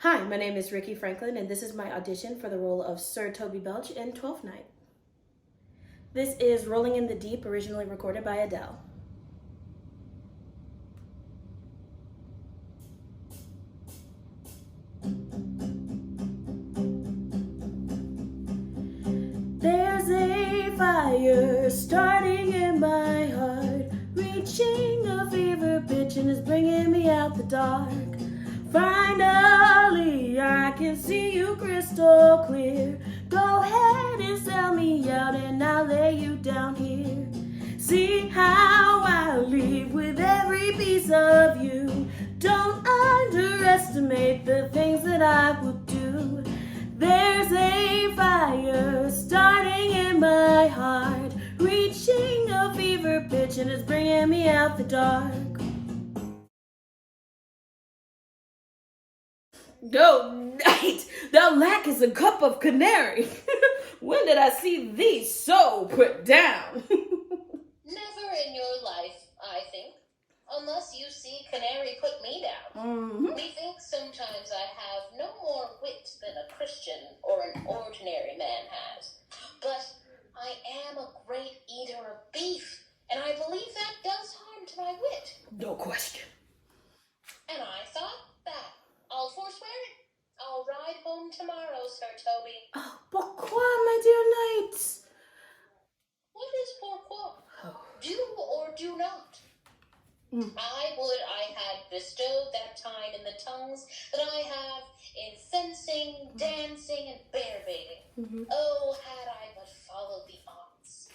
Hi, my name is Ricki Franklin, and this is my audition for the role of Sir Toby Belch in Twelfth Night. This is Rolling in the Deep, originally recorded by Adele. There's a fire starting in my heart, reaching a fever pitch and is bringing me out the dark. Finally, I can see you crystal clear. Go ahead and sell me out and I'll lay you down here. See how I leave with every piece of you. Don't underestimate the things that I will do. There's a fire starting in my heart, reaching a fever pitch and it's bringing me out the dark. Go night, thou lackest a cup of canary. When did I see thee so put down? Never in your life, I think, unless you see canary put me down. Methinks sometimes I have no more wit than a Christian or an ordinary man has. But I am a great eater of beef, and I believe that does harm to my wit. No question. And I thought that. I'll forswear it. I'll ride home tomorrow, Sir Toby. Oh, pourquoi, my dear knight? What is pourquoi? Oh. Do or do not? I would I had bestowed that time in the tongues that I have in fencing, dancing, and bear baiting. Oh, had I but followed the arts.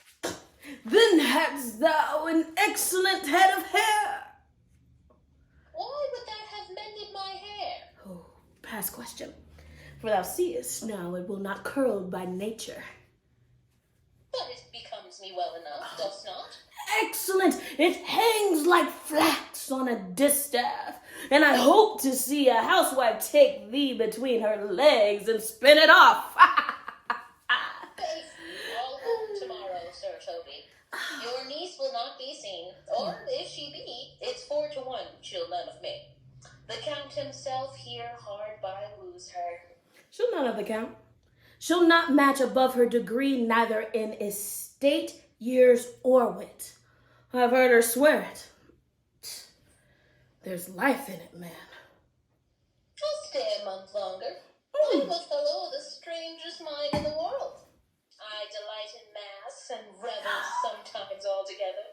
Then hadst thou an excellent head of hair. Why would that have mended my hair? Oh, past question. For thou seest now it will not curl by nature. But it becomes me well enough, does not? Excellent! It hangs like flax on a distaff, and I hope to see a housewife take thee between her legs and spin it off. Faith, I'll home tomorrow, Sir Toby. Your niece will not be seen, or if she be, it's 4 to 1 she'll none of me. The Count himself here hard by woos her. She'll none of the Count. She'll not match above her degree, neither in estate, years, or wit. I've heard her swear it. There's life in it, man. I'll stay a month longer. I'm a fellow of the strangest mind in the world. I delight in mass and revels sometimes altogether.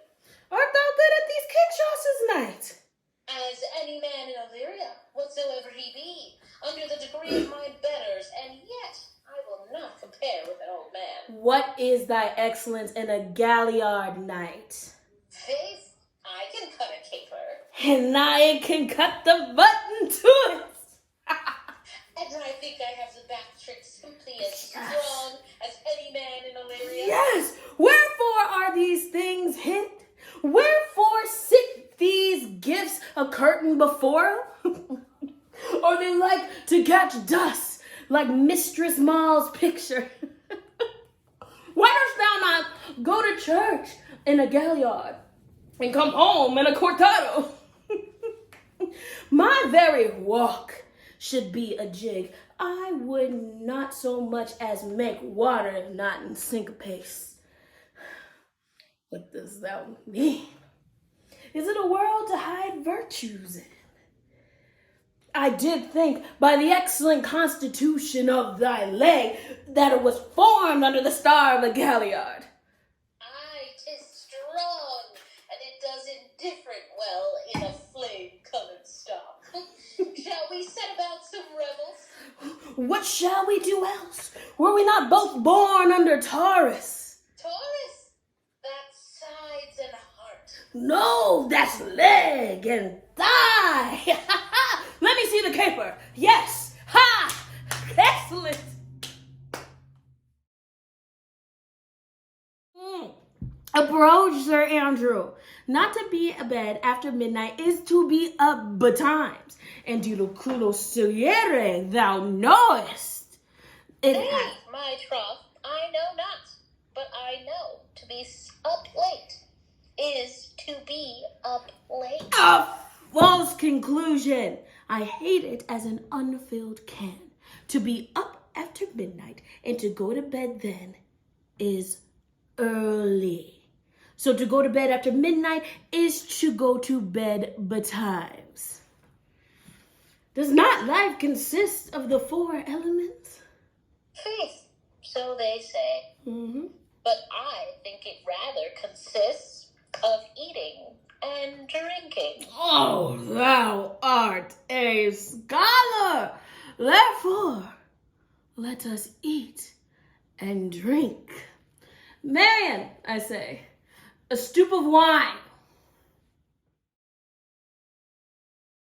Art thou good at these kickshaws night? As any man in Illyria, whatsoever he be, under the degree of my betters, and yet I will not compare with an old man. What is thy excellence in a galliard knight? Faith, I can cut a caper. And I can cut the button to it. And I think I have the back trick simply as strong as any man in Illyria. Yes! Wherefore are these things hid? Wherefore sit these gifts a curtain before? Or they like to catch dust like Mistress Mall's picture? Why dost thou not go to church in a galliard and come home in a cortado? My very walk should be a jig. I would not so much as make water not in syncopace. What does thou mean? Is it a world to hide virtues in? I did think by the excellent constitution of thy leg that it was formed under the star of a galliard. Aye, 'tis strong, and it does indifferent well in a flame-colored stock. Shall we set about some revels? What shall we do else? Were we not both born under Taurus? Taurus? That's sides and heart. No, that's leg and thigh. Let me see the caper. Yes. Ha! Excellent. Approach, Sir Andrew. Not to be abed after midnight is to be up betimes. And do culo siliere, thou knowest. Nay, my troth, I know not, but I know to be up late is to be up late. A false conclusion. I hate it as an unfilled can. To be up after midnight and to go to bed then is early. So to go to bed after midnight is to go to bed betimes. Does not life consist of the 4 elements? Faith, so they say. Mm-hmm. But I think it rather consists of eating and drinking. Oh, thou art a scholar. Therefore, let us eat and drink. Marian, I say, a stoup of wine